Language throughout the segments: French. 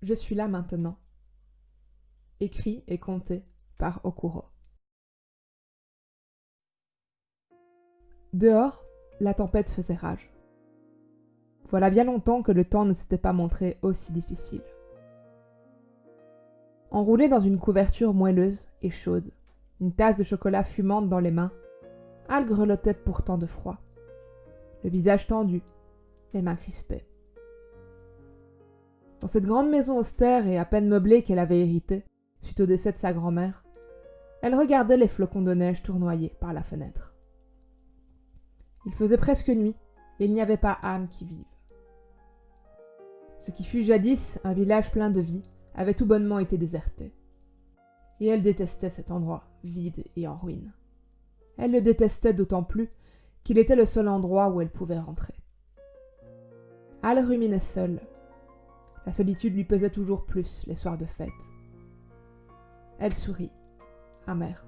Je suis là maintenant. Écrit et conté par Okuro. Dehors, la tempête faisait rage. Voilà bien longtemps que le temps ne s'était pas montré aussi difficile. Enroulé dans une couverture moelleuse et chaude, une tasse de chocolat fumante dans les mains, Al grelottait pourtant de froid. Le visage tendu, les mains crispées. Dans cette grande maison austère et à peine meublée qu'elle avait héritée, suite au décès de sa grand-mère, elle regardait les flocons de neige tournoyer par la fenêtre. Il faisait presque nuit et il n'y avait pas âme qui vive. Ce qui fut jadis un village plein de vie avait tout bonnement été déserté. Et elle détestait cet endroit, vide et en ruine. Elle le détestait d'autant plus qu'il était le seul endroit où elle pouvait rentrer. Al ruminait seule. La solitude lui pesait toujours plus les soirs de fête. Elle sourit, amère.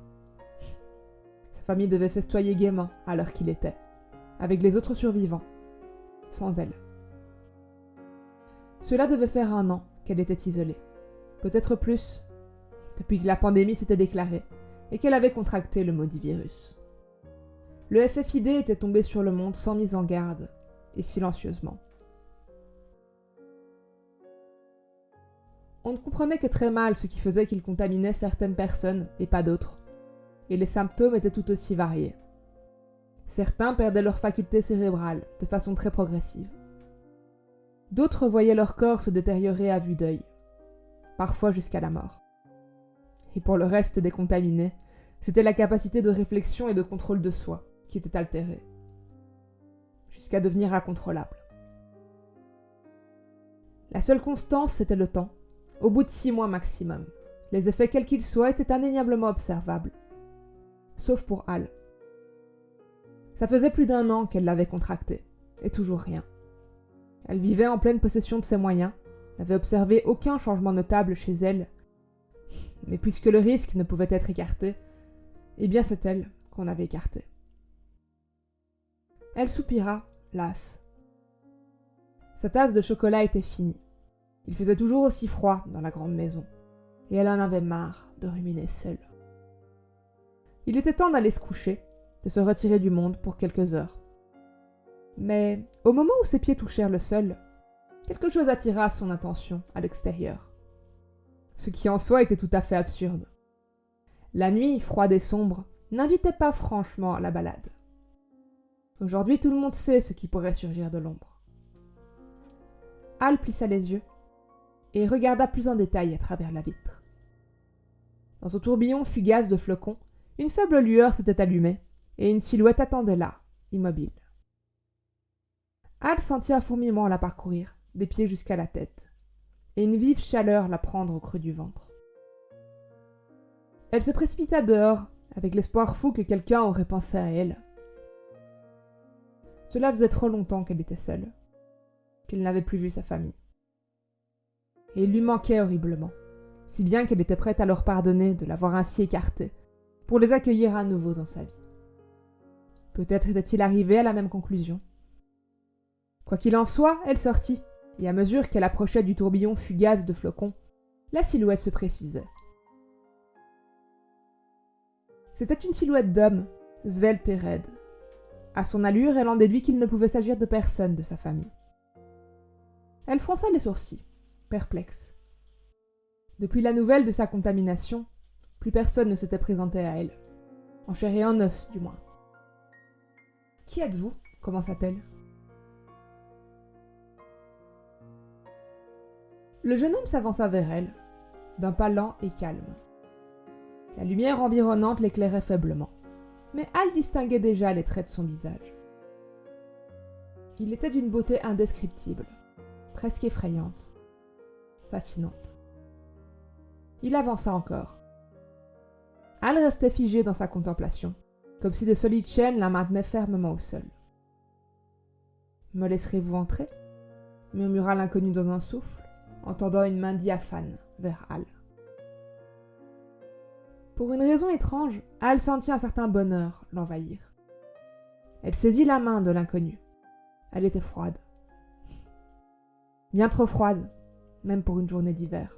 Sa famille devait festoyer gaiement à l'heure qu'il était, avec les autres survivants, sans elle. Cela devait faire 1 an qu'elle était isolée, peut-être plus, depuis que la pandémie s'était déclarée et qu'elle avait contracté le maudit virus. Le FFID était tombé sur le monde sans mise en garde et silencieusement. On ne comprenait que très mal ce qui faisait qu'il contaminait certaines personnes et pas d'autres, et les symptômes étaient tout aussi variés. Certains perdaient leur faculté cérébrale de façon très progressive. D'autres voyaient leur corps se détériorer à vue d'œil, parfois jusqu'à la mort. Et pour le reste des contaminés, c'était la capacité de réflexion et de contrôle de soi qui était altérée, jusqu'à devenir incontrôlable. La seule constance, c'était le temps. Au bout de 6 mois maximum, les effets quels qu'ils soient étaient indéniablement observables. Sauf pour Al. Ça faisait plus d'1 an qu'elle l'avait contracté, et toujours rien. Elle vivait en pleine possession de ses moyens, n'avait observé aucun changement notable chez elle, mais puisque le risque ne pouvait être écarté, eh bien c'est elle qu'on avait écartée. Elle soupira, lasse. Sa tasse de chocolat était finie. Il faisait toujours aussi froid dans la grande maison, et elle en avait marre de ruminer seule. Il était temps d'aller se coucher, de se retirer du monde pour quelques heures. Mais au moment où ses pieds touchèrent le sol, quelque chose attira son attention à l'extérieur. Ce qui en soi était tout à fait absurde. La nuit, froide et sombre, n'invitait pas franchement à la balade. Aujourd'hui, tout le monde sait ce qui pourrait surgir de l'ombre. Al plissa les yeux et regarda plus en détail à travers la vitre. Dans ce tourbillon fugace de flocons, une faible lueur s'était allumée, et une silhouette attendait là, immobile. Al sentit un fourmillement la parcourir, des pieds jusqu'à la tête, et une vive chaleur la prendre au creux du ventre. Elle se précipita dehors, avec l'espoir fou que quelqu'un aurait pensé à elle. Cela faisait trop longtemps qu'elle était seule, qu'elle n'avait plus vu sa famille. Et il lui manquait horriblement, si bien qu'elle était prête à leur pardonner de l'avoir ainsi écartée, pour les accueillir à nouveau dans sa vie. Peut-être était-il arrivé à la même conclusion. Quoi qu'il en soit, elle sortit, et à mesure qu'elle approchait du tourbillon fugace de flocons, la silhouette se précisait. C'était une silhouette d'homme, svelte et raide. À son allure, elle en déduit qu'il ne pouvait s'agir de personne de sa famille. Elle fronça les sourcils, perplexe. Depuis la nouvelle de sa contamination, plus personne ne s'était présenté à elle. En chair et en os, du moins. « Qui êtes-vous » commença-t-elle. Le jeune homme s'avança vers elle, d'un pas lent et calme. La lumière environnante l'éclairait faiblement, mais Al distinguait déjà les traits de son visage. Il était d'une beauté indescriptible, presque effrayante, fascinante. Il avança encore. Al restait figé dans sa contemplation, comme si de solides chaînes la maintenaient fermement au sol. « Me laisserez-vous entrer » murmura l'inconnu dans un souffle, en tendant une main diaphane vers Al. Pour une raison étrange, Al sentit un certain bonheur l'envahir. Elle saisit la main de l'inconnu. Elle était froide. Bien trop froide, même pour une journée d'hiver.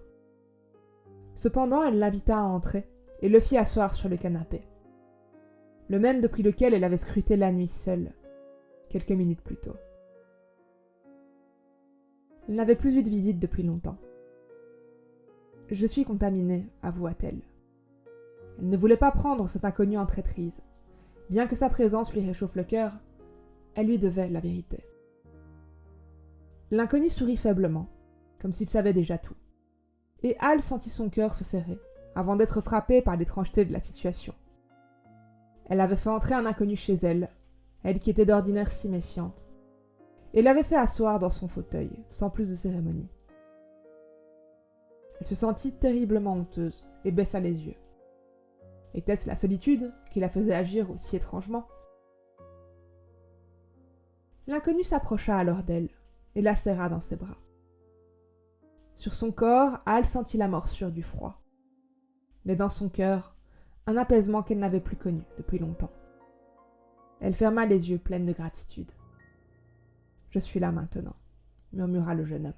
Cependant, elle l'invita à entrer et le fit asseoir sur le canapé, le même depuis lequel elle avait scruté la nuit seule, quelques minutes plus tôt. Elle n'avait plus eu de visite depuis longtemps. « Je suis contaminée », avoua-t-elle. Elle ne voulait pas prendre cet inconnu en traîtrise. Bien que sa présence lui réchauffe le cœur, elle lui devait la vérité. L'inconnu sourit faiblement, comme s'il savait déjà tout. Et Hal sentit son cœur se serrer, avant d'être frappé par l'étrangeté de la situation. Elle avait fait entrer un inconnu chez elle, elle qui était d'ordinaire si méfiante, et l'avait fait asseoir dans son fauteuil, sans plus de cérémonie. Elle se sentit terriblement honteuse et baissa les yeux. Était-ce la solitude qui la faisait agir aussi étrangement? L'inconnu s'approcha alors d'elle et la serra dans ses bras. Sur son corps, Hal sentit la morsure du froid. Mais dans son cœur, un apaisement qu'elle n'avait plus connu depuis longtemps. Elle ferma les yeux pleines de gratitude. « Je suis là maintenant », murmura le jeune homme.